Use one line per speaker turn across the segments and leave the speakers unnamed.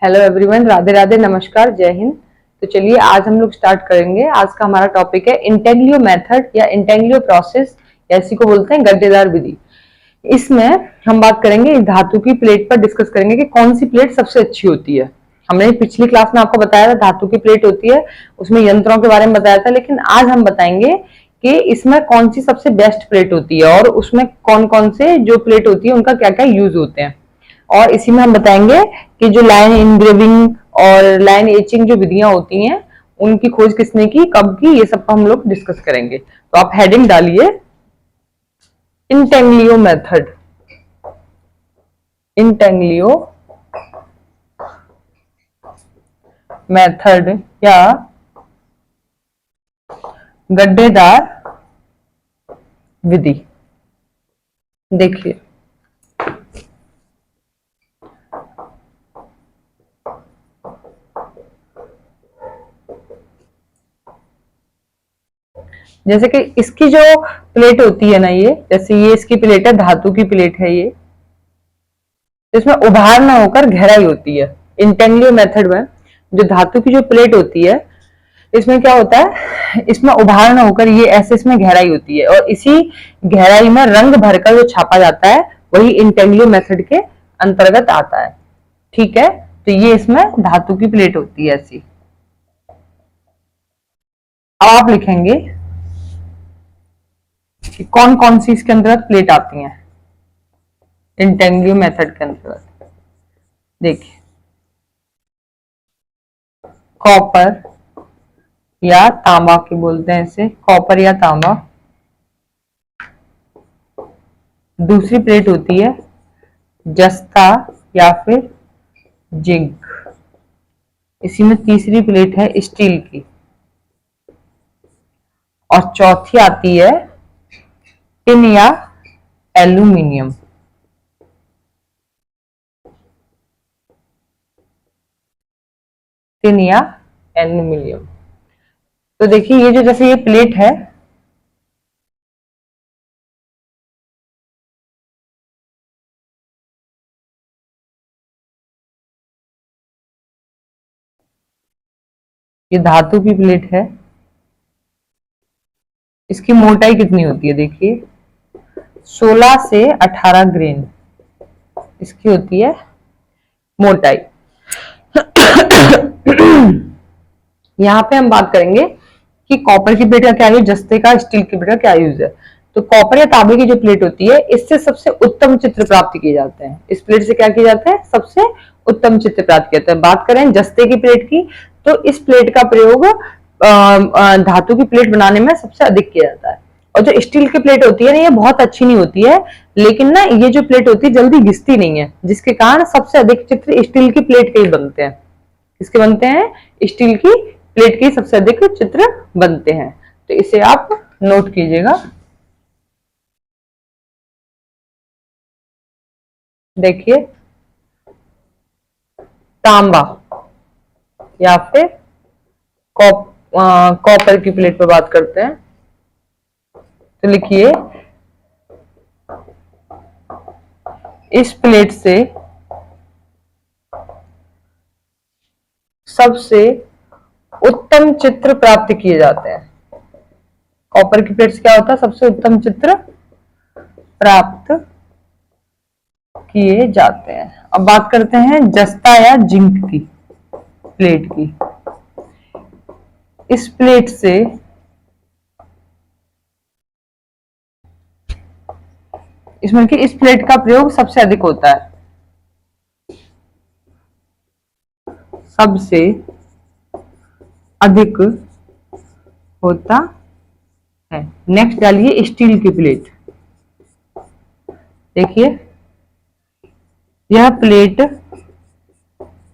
Hello everyone, Radhe Radhe, नमस्कार, जय हिंद। तो चलिए आज हम लोग स्टार्ट करेंगे। आज का हमारा टॉपिक है इंटेग्लियो मेथड या इंटेग्लियो प्रोसेस, या इसी को बोलते हैं गड्ढेदार विधि। इसमें हम बात करेंगे इस धातु की प्लेट पर, डिस्कस करेंगे कि कौन सी प्लेट सबसे अच्छी होती है। हमने पिछली क्लास में आपको बताया था धातु की प्लेट होती है, उसमें यंत्रों के बारे में बताया था, लेकिन आज हम बताएंगे कि इसमें कौन सी सबसे बेस्ट प्लेट होती है और उसमें कौन कौन से जो प्लेट होती है उनका क्या क्या यूज होते हैं। और इसी में हम बताएंगे कि जो लाइन इंग्रेविंग और लाइन एचिंग जो विधियां होती हैं उनकी खोज किसने की, कब की, ये सब हम लोग डिस्कस करेंगे। तो आप हेडिंग डालिए इंटेग्लियो मेथड। इंटेग्लियो मेथड या गड्ढेदार विधि। देखिए जैसे कि इसकी जो प्लेट होती है ना, ये जैसे ये इसकी प्लेट है, धातु की प्लेट है ये, इसमें उभार ना होकर गहराई होती है। इंटेग्लियो मेथड में जो धातु की जो प्लेट होती है इसमें क्या होता है, इसमें उभार ना होकर ये ऐसे इसमें गहराई होती है और इसी गहराई में रंग भरकर जो छापा जाता है वही इंटेग्लियो मेथड के अंतर्गत आता है। ठीक है, तो ये इसमें धातु की प्लेट होती है ऐसी। अब आप लिखेंगे कि कौन कौन सी इसके अंतर्गत प्लेट आती हैं इंटेग्लियो मेथड के अंतर्गत। देखिए कॉपर या तांबा की बोलते हैं इसे, कॉपर या तांबा। दूसरी प्लेट होती है जस्ता या फिर जिंक। इसी में तीसरी प्लेट है स्टील की और चौथी आती है टिन या एल्यूमिनियम। टिन या एल्यूमिनियम। तो देखिए ये जो जैसे ये प्लेट है, ये धातु की प्लेट है। इसकी मोटाई कितनी होती है, देखिए 16 से 18 ग्रेन इसकी होती है मोटाई। यहाँ पे हम बात करेंगे कि कॉपर की प्लेट का क्या यूज, जस्ते का, स्टील की प्लेट का क्या यूज है। तो कॉपर या तांबे की जो प्लेट होती है इससे सबसे उत्तम चित्र प्राप्त किए जाते हैं। इस प्लेट से क्या किया जाता है, सबसे उत्तम चित्र प्राप्त किया जाता है। बात करें जस्ते की प्लेट की, तो इस प्लेट का प्रयोग धातु की प्लेट बनाने में सबसे अधिक किया जाता है। और जो स्टील की प्लेट होती है ना, ये बहुत अच्छी नहीं होती है, लेकिन ना ये जो प्लेट होती है जल्दी घिसती नहीं है, जिसके कारण सबसे अधिक चित्र स्टील की प्लेट के ही बनते हैं। किसके बनते हैं, स्टील की प्लेट के सबसे अधिक चित्र बनते हैं। तो इसे आप नोट कीजिएगा। देखिए तांबा या फिर कॉपर की प्लेट पर बात करते हैं। तो लिखिए इस प्लेट से सबसे उत्तम चित्र प्राप्त किए जाते हैं। कॉपर की प्लेट से क्या होता है, सबसे उत्तम चित्र प्राप्त किए जाते हैं। अब बात करते हैं जस्ता या जिंक की प्लेट की। इस प्लेट से इसमें कि इस प्लेट का प्रयोग सबसे अधिक होता है, सबसे अधिक होता है। नेक्स्ट डालिए स्टील की प्लेट। देखिए यह प्लेट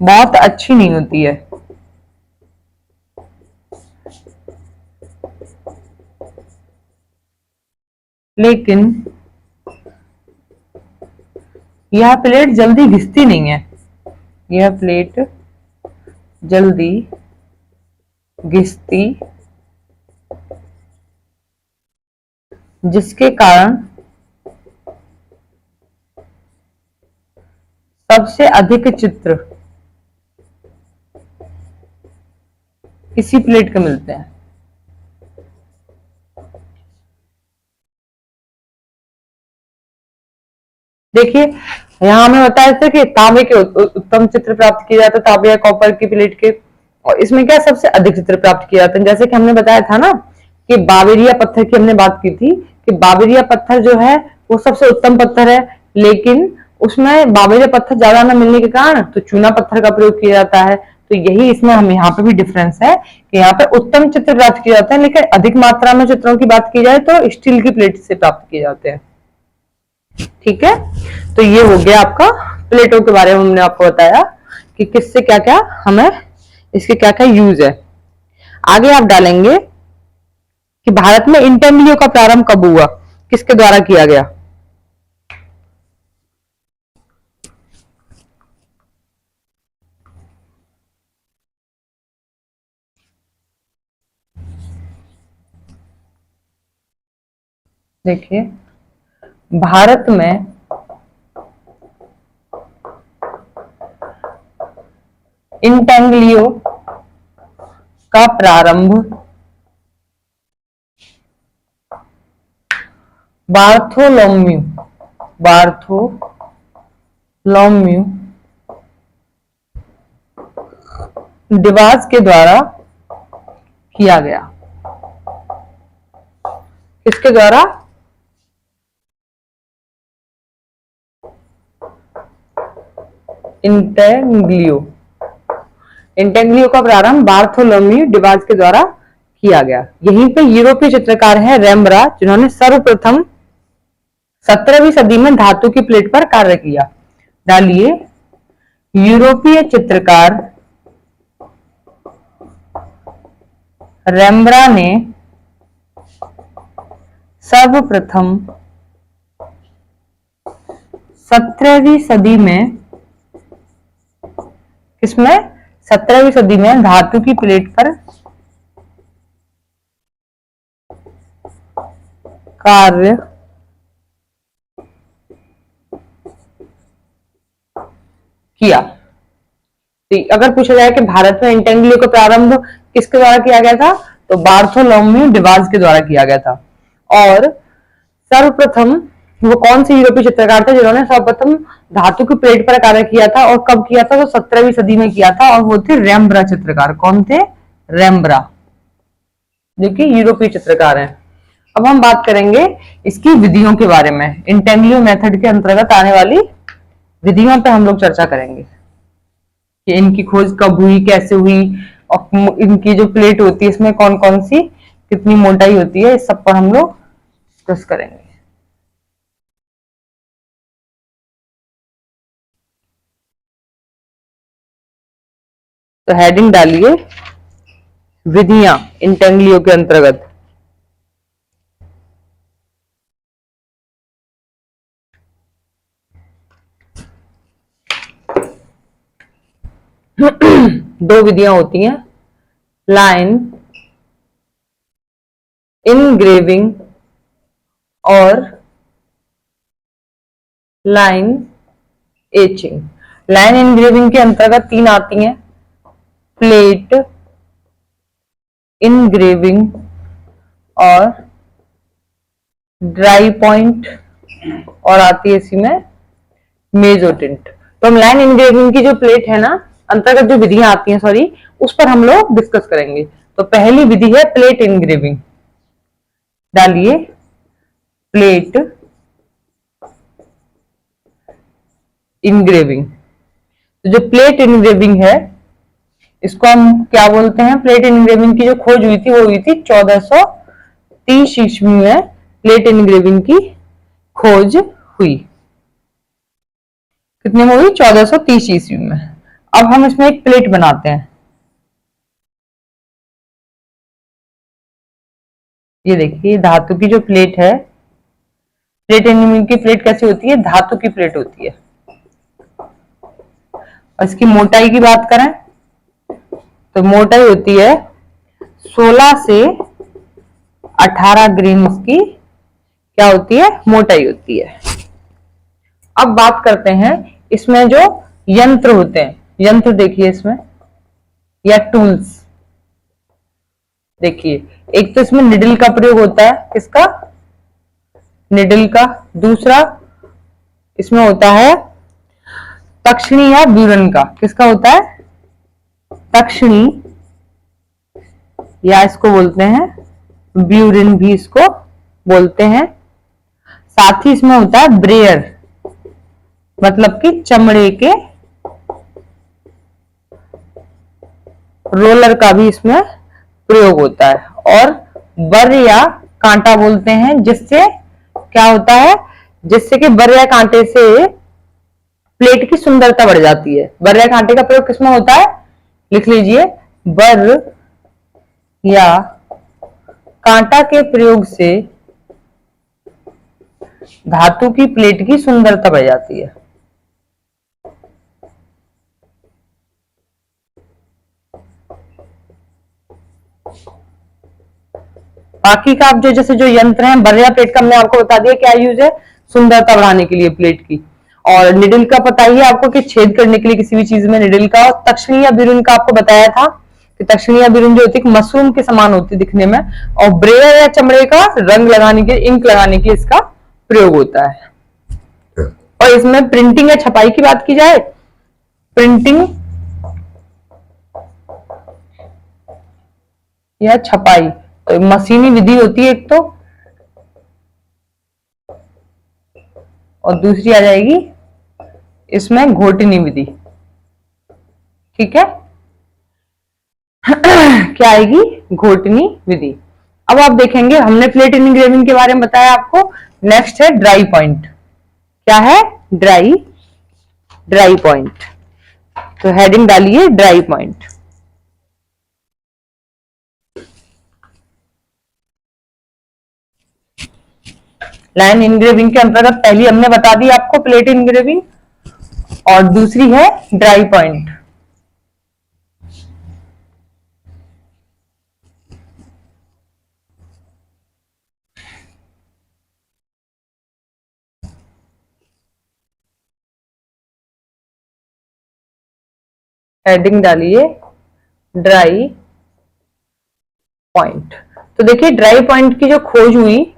बहुत अच्छी नहीं होती है, लेकिन यह प्लेट जल्दी घिसती नहीं है। यह प्लेट जल्दी घिसती, जिसके कारण सबसे अधिक चित्र इसी प्लेट के मिलते हैं। देखिए यहाँ हमें बताया था कि तांबे के उत्तम चित्र प्राप्त किए जाते हैं, तांबे या कॉपर की प्लेट के। और इसमें क्या सबसे अधिक चित्र प्राप्त किए जाते हैं, जैसे कि हमने बताया था ना कि बाबेरिया पत्थर की हमने बात की थी कि बाबेरिया पत्थर जो है वो सबसे उत्तम पत्थर है, लेकिन उसमें बाबेरिया पत्थर ज्यादा न मिलने के कारण तो चूना पत्थर का प्रयोग किया जाता है। तो यही इसमें हम यहाँ पे भी डिफरेंस है कि यहाँ पे उत्तम चित्र प्राप्त किए जाते हैं, लेकिन अधिक मात्रा में चित्रों की बात की जाए तो स्टील की प्लेट से प्राप्त किए जाते हैं। ठीक है, तो ये हो गया आपका प्लेटों के बारे में, हमने आपको बताया कि किससे क्या क्या हमें इसके क्या क्या यूज है। आगे आप डालेंगे कि भारत में इंटेंग्लियो का प्रारंभ कब हुआ, किसके द्वारा किया गया। देखिए भारत में इंटेंग्लियो का प्रारंभ बार्थोलोम्यू डिवास के द्वारा किया गया। किसके द्वारा? इंटेंग्लियो का प्रारंभ बार्थोलोम्यू डिवास के द्वारा किया गया। यहीं पे यूरोपीय चित्रकार है रेम्ब्रा, जिन्होंने सर्वप्रथम 17वीं सदी में धातु की प्लेट पर कार्य किया। डालिए यूरोपीय चित्रकार रेम्ब्रा ने सर्वप्रथम 17वीं सदी में, किसमें? 17वीं सदी में धातु की प्लेट पर कार्य किया। तो अगर पूछा जाए कि भारत में इंटेंग्लियो का प्रारंभ किसके द्वारा किया गया था, तो बार्थोलोम्यू डिवास के द्वारा किया गया था। और सर्वप्रथम वो कौन से यूरोपीय चित्रकार थे जिन्होंने सर्वप्रथम धातु की प्लेट पर कार्य किया था, और कब किया था? तो 17वीं सदी में किया था, और वो थे रेम्ब्रा चित्रकार। कौन थे? रेम्ब्रा, जो कि यूरोपीय चित्रकार हैं। अब हम बात करेंगे इसकी विधियों के बारे में। इंटेंग्लियो मेथड के अंतर्गत आने वाली विधियों पर हम लोग चर्चा करेंगे कि इनकी खोज कब हुई, कैसे हुई, और इनकी जो प्लेट होती है इसमें कौन कौन सी कितनी मोटाई होती है, इस सब पर हम लोग डिस्कस करेंगे। तो हेडिंग डालिए विधियां इंटेंग्लियो के अंतर्गत। दो विधियां होती हैं, लाइन इनग्रेविंग और लाइन एचिंग। लाइन इनग्रेविंग के अंतर्गत तीन आती हैं, प्लेट इनग्रेविंग और ड्राई पॉइंट, और आती है इसी में मेजोटिंट। तो हम लाइन इनग्रेविंग की जो प्लेट है ना, अंतर्गत जो विधियां आती हैं सॉरी, उस पर हम लोग डिस्कस करेंगे। तो पहली विधि है प्लेट इनग्रेविंग। डालिए प्लेट इनग्रेविंग। तो जो प्लेट इनग्रेविंग है इसको हम क्या बोलते हैं? प्लेट इनग्रेविंग की जो खोज हुई थी वो हुई थी 1430 ईस्वी में प्लेट इनग्रेविंग की खोज हुई। कितने में हुई? 1430 ईस्वी में। अब हम इसमें एक प्लेट बनाते हैं। ये देखिए धातु की जो प्लेट है, प्लेट इनग्रेविंग की प्लेट कैसी होती है? धातु की प्लेट होती है। और इसकी मोटाई की बात करें तो मोटाई होती है 16 से 18 ग्रेन, इसकी क्या होती है? मोटाई होती है। अब बात करते हैं इसमें जो यंत्र होते हैं, यंत्र देखिए इसमें, या टूल्स। देखिए, एक तो इसमें निडल का प्रयोग होता है, किसका? निडल का। दूसरा इसमें होता है तक्षणी या ब्यूरन का। किसका होता है? तक्षणी, या इसको बोलते हैं ब्यूरिन भी इसको बोलते हैं। साथ ही इसमें होता है ब्रेयर, मतलब कि चमड़े के रोलर का भी इसमें प्रयोग होता है। और बर या कांटा बोलते हैं, जिससे क्या होता है? जिससे कि बर या कांटे से प्लेट की सुंदरता बढ़ जाती है। बर या कांटे का प्रयोग किसमें होता है? लिख लीजिए, बर या कांटा के प्रयोग से धातु की प्लेट की सुंदरता बढ़ जाती है। बाकी का आप जो जैसे जो यंत्र है, बर या प्लेट का हमने आपको बता दिया क्या यूज है, सुंदरता बढ़ाने के लिए प्लेट की। और निडल का पता ही है आपको कि छेद करने के लिए किसी भी चीज में निडल का। और तक्षणी या बिरुन का आपको बताया था कि तक्षणी या बिरुन जो होती है मशरूम के समान होती है दिखने में। और ब्रेयर या चमड़े का रंग लगाने के, इंक लगाने के इसका प्रयोग होता है। और इसमें प्रिंटिंग या छपाई की बात की जाए, प्रिंटिंग या छपाई तो मशीनी विधि होती है एक तो, और दूसरी आ जाएगी इसमें घोटनी विधि। ठीक है, क्या आएगी? घोटनी विधि। अब आप देखेंगे, हमने प्लेट इंग्रेविंग के बारे में बताया आपको। नेक्स्ट है ड्राई पॉइंट। क्या है? Dry point. तो हेडिंग डालिए ड्राई पॉइंट। लाइन इंग्रेविंग के अंतर्गत पहली हमने बता दी आपको प्लेट इंग्रेविंग, और दूसरी है ड्राई पॉइंट। हेडिंग डालिए ड्राई पॉइंट। तो देखिए, ड्राई पॉइंट की जो खोज हुई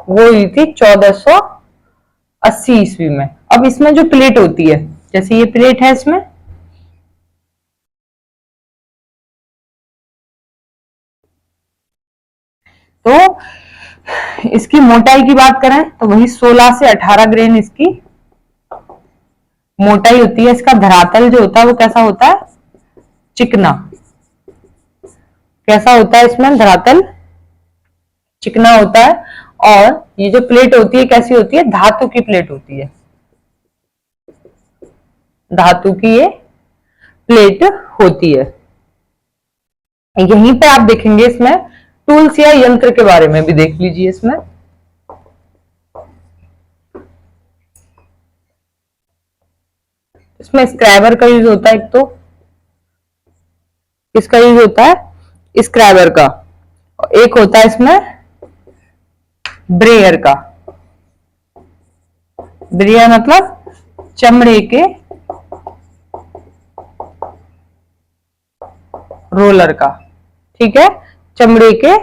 वो हुई थी 1480 ईस्वी में। अब इसमें जो प्लेट होती है, जैसे ये प्लेट है, इसमें तो इसकी मोटाई की बात करें तो वही 16 से 18 ग्रेन इसकी मोटाई होती है। इसका धरातल जो होता है वो कैसा होता है? चिकना। कैसा होता है इसमें धरातल? चिकना होता है। और ये जो प्लेट होती है कैसी होती है? धातु की प्लेट होती है। धातु की ये प्लेट होती है। यहीं पे आप देखेंगे इसमें टूल्स या यंत्र के बारे में भी देख लीजिए। इसमें स्क्रैबर का यूज होता है। एक तो किसका यूज होता है? स्क्रैबर का। एक होता है इसमें ब्रेयर का। ब्रेयर मतलब चमड़े के रोलर का। ठीक है, चमड़े के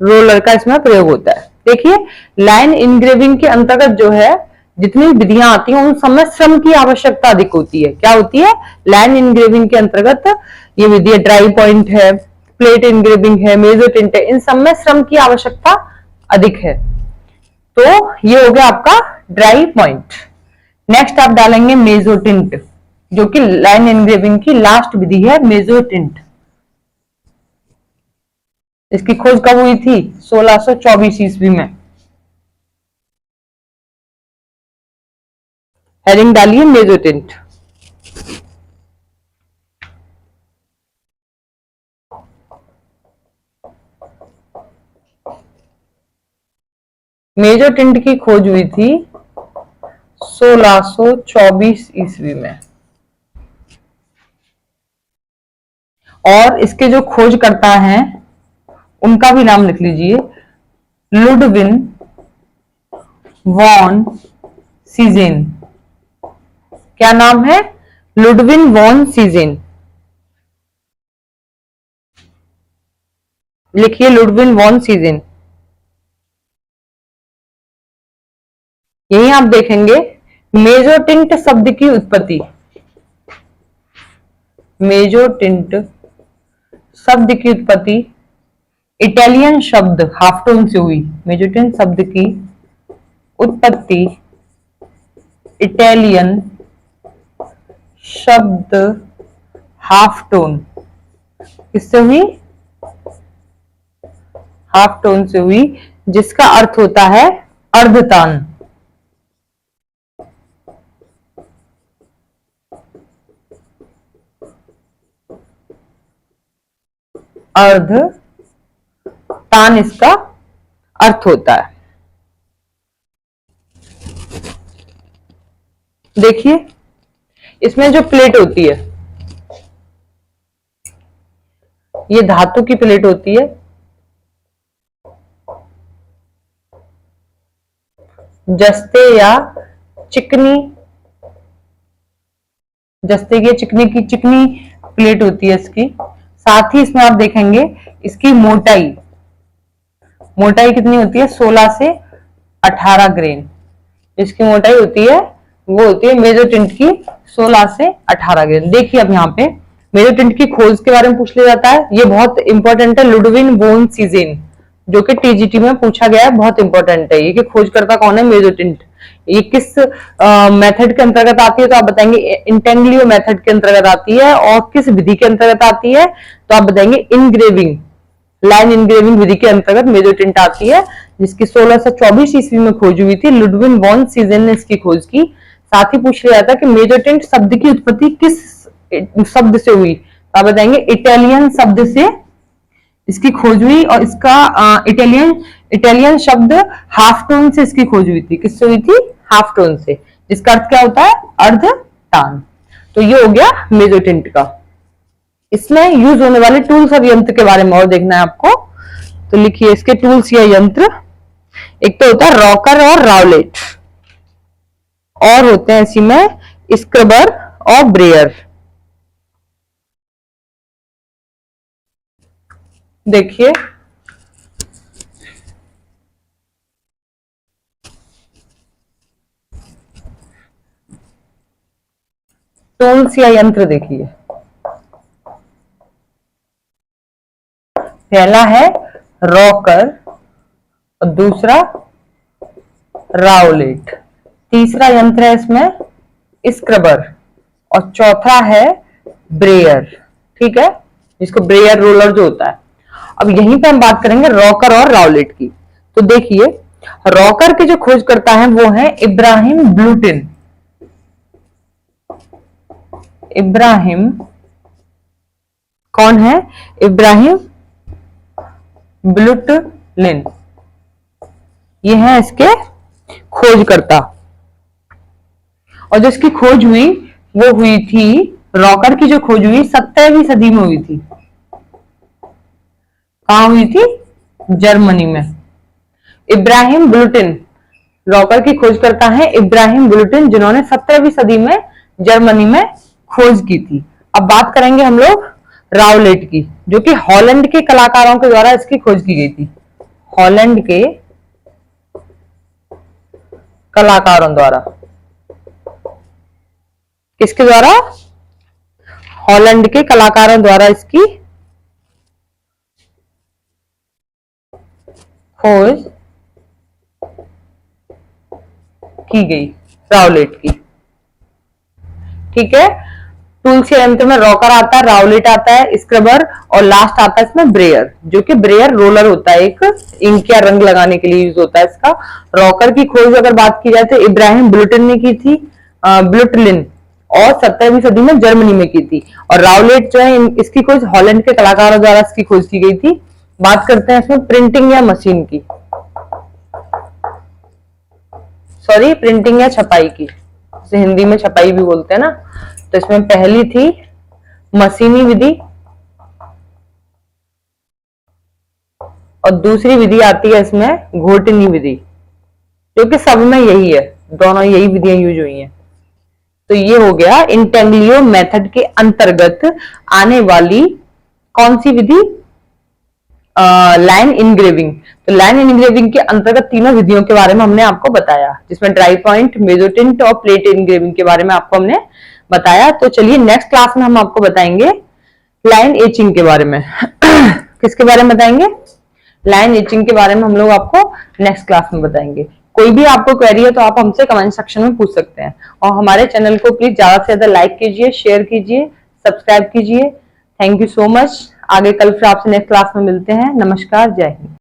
रोलर का इसमें प्रयोग होता है। देखिए, लाइन इंग्रेविंग के अंतर्गत जो है जितनी विधियां आती हैं उन सब में श्रम की आवश्यकता अधिक होती है। क्या होती है? लाइन इंग्रेविंग के अंतर्गत ये विधि ड्राई पॉइंट है, प्लेट इंग्रेविंग है, मेजोटिंट है, इन सब में श्रम की आवश्यकता अधिक है। तो ये हो गया आपका ड्राई पॉइंट। नेक्स्ट आप डालेंगे मेजोटिंट, जो कि लाइन इंग्रेविंग की लास्ट विधि है, मेजोटिंट। इसकी खोज कब हुई थी? 1624 ईस्वी में। हेडिंग डालिए मेजोटिंट। मेजोटिंट की खोज हुई थी 1624 ईस्वी में। और इसके जो खोजकर्ता हैं उनका भी नाम लिख लीजिए, लुडविन वॉन सीजेन। क्या नाम है? Ludwin von सीजेन। लिखिए लुडविन वॉन सीजन। यही आप देखेंगे मेजोटिंट शब्द की उत्पत्ति। मेजोटिंट शब्द की उत्पत्ति इटालियन शब्द हाफ्टोन से हुई। मेजोटिंट शब्द की उत्पत्ति इटालियन शब्द हाफ टोन किससे हुई? हाफ टोन से हुई, जिसका अर्थ होता है अर्धतान। अर्ध तान इसका अर्थ होता है। देखिए इसमें जो प्लेट होती है ये धातु की प्लेट होती है। जस्ते या चिकनी, जस्ते की चिकनी की चिकनी प्लेट होती है इसकी। साथ ही इसमें आप देखेंगे इसकी मोटाई, मोटाई कितनी होती है? 16 से 18 ग्रेन। इसकी मोटाई होती है वो होती है मेजोटिंट की 16 से 18 ग्रेन। देखिए अब यहाँ पे मेजोटिंट की खोज के बारे में पूछ लिया जाता है। ये बहुत इंपॉर्टेंट है, लुडविन वोन सीजेन, जो कि टीजीटी में पूछा गया है, बहुत इंपॉर्टेंट है ये कि खोजकर्ता कौन है मेजोटिंट। ये किस मेथड के अंतर्गत आती है? तो आप बताएंगे इंटेंग्लियो मेथड के अंतर्गत आती है। और किस विधि के अंतर्गत आती है? तो आप बताएंगे इनग्रेविंग, लाइन इनग्रेविंग विधि के अंतर्गत मेजोटिंट आती है, जिसकी 1624 ईस्वी में खोज हुई थी। लुडविन वॉन सीजन ने इसकी खोज की। साथ ही पूछ लिया था कि मेजोटिंट शब्द की उत्पत्ति किस शब्द से हुई? तो आप बताएंगे इटालियन शब्द से इसकी खोज हुई। और इसका इटालियन शब्द हाफ टोन से इसकी खोज हुई थी। किससे हुई थी? हाफ टोन से, जिसका अर्थ क्या होता है? अर्ध तान। तो ये हो गया मेजोटिंट का। इसमें यूज होने वाले टूल्स और यंत्र के बारे में और देखना है आपको। तो लिखिए इसके टूल्स या यंत्र। एक तो होता है रॉकर और रावलेट, और होते हैं इसी में स्क्रबर और ब्रेयर। देखिए टूल्स या यंत्र देखिए। पहला है रॉकर और दूसरा रावलेट। तीसरा यंत्र है इसमें स्क्रबर और चौथा है ब्रेयर। ठीक है, जिसको ब्रेयर रोलर जो होता है। अब यहीं पे हम बात करेंगे रॉकर और रावलेट की। तो देखिए रॉकर के जो खोज करता है वो है इब्राहिम ब्लूटिन। इब्राहिम कौन है? इब्राहिम ब्लूटलिन, ये है इसके खोजकर्ता। और जो इसकी खोज हुई वो हुई थी, रॉकर की जो खोज हुई 17वीं सदी में हुई थी। कहां हुई थी? जर्मनी में। इब्राहिम ब्लूटिन रॉकर की खोज करता है इब्राहिम ब्लूटिन, जिन्होंने 17वीं सदी में जर्मनी में खोज की थी। अब बात करेंगे हम लोग रावलेट की, जो कि हॉलैंड के कलाकारों के द्वारा इसकी खोज की गई थी। हॉलैंड के कलाकारों द्वारा। किसके द्वारा? हॉलैंड के कलाकारों द्वारा इसकी खोज की गई रावलेट की। ठीक है, टूल्स या यंत्र में रॉकर आता है, रावलेट आता है, स्क्रबर और लास्ट आता है इसमें ब्रेयर, जो कि ब्रेयर रोलर होता है, एक इंक या रंग लगाने के लिए यूज होता है इसका। रॉकर की खोज अगर बात की जाए तो इब्राहिम ब्लूटिन ने की थी, ब्लूटलिन, और 17वीं सदी में जर्मनी में की थी। और रावलेट जो है इसकी खोज हॉलैंड के कलाकारों द्वारा इसकी खोज की गई थी। बात करते हैं इसमें प्रिंटिंग या मशीन की, सॉरी प्रिंटिंग या छपाई की, जिसे हिंदी में छपाई भी बोलते हैं ना। तो इसमें पहली थी मशीनी विधि और दूसरी विधि आती है इसमें घोटनी विधि, जो कि सब में यही है, दोनों यही विधियां यूज हुई हैं। तो ये हो गया इंटेग्लियो मेथड के अंतर्गत आने वाली कौन सी विधि? Line engraving. तो लाइन इनग्रेविंग के अंतर्गत तीनों विधियों के बारे में हमने आपको बताया, जिसमें ड्राई पॉइंट, मेसोटिंट और प्लेट इनग्रेविंग के बारे में आपको हमने बताया। तो चलिए नेक्स्ट क्लास में हम आपको बताएंगे लाइन एचिंग के बारे में। किसके बारे में बताएंगे? लाइन एचिंग के बारे में हम लोग आपको नेक्स्ट क्लास में बताएंगे। कोई भी आपको क्वेरी है तो आप हमसे कमेंट सेक्शन में पूछ सकते हैं, और हमारे चैनल को प्लीज ज्यादा से ज्यादा लाइक कीजिए, शेयर कीजिए, सब्सक्राइब कीजिए। Thank you so much. आगे कल फिर आपसे नेक्स्ट क्लास में मिलते हैं। नमस्कार, जय हिंद।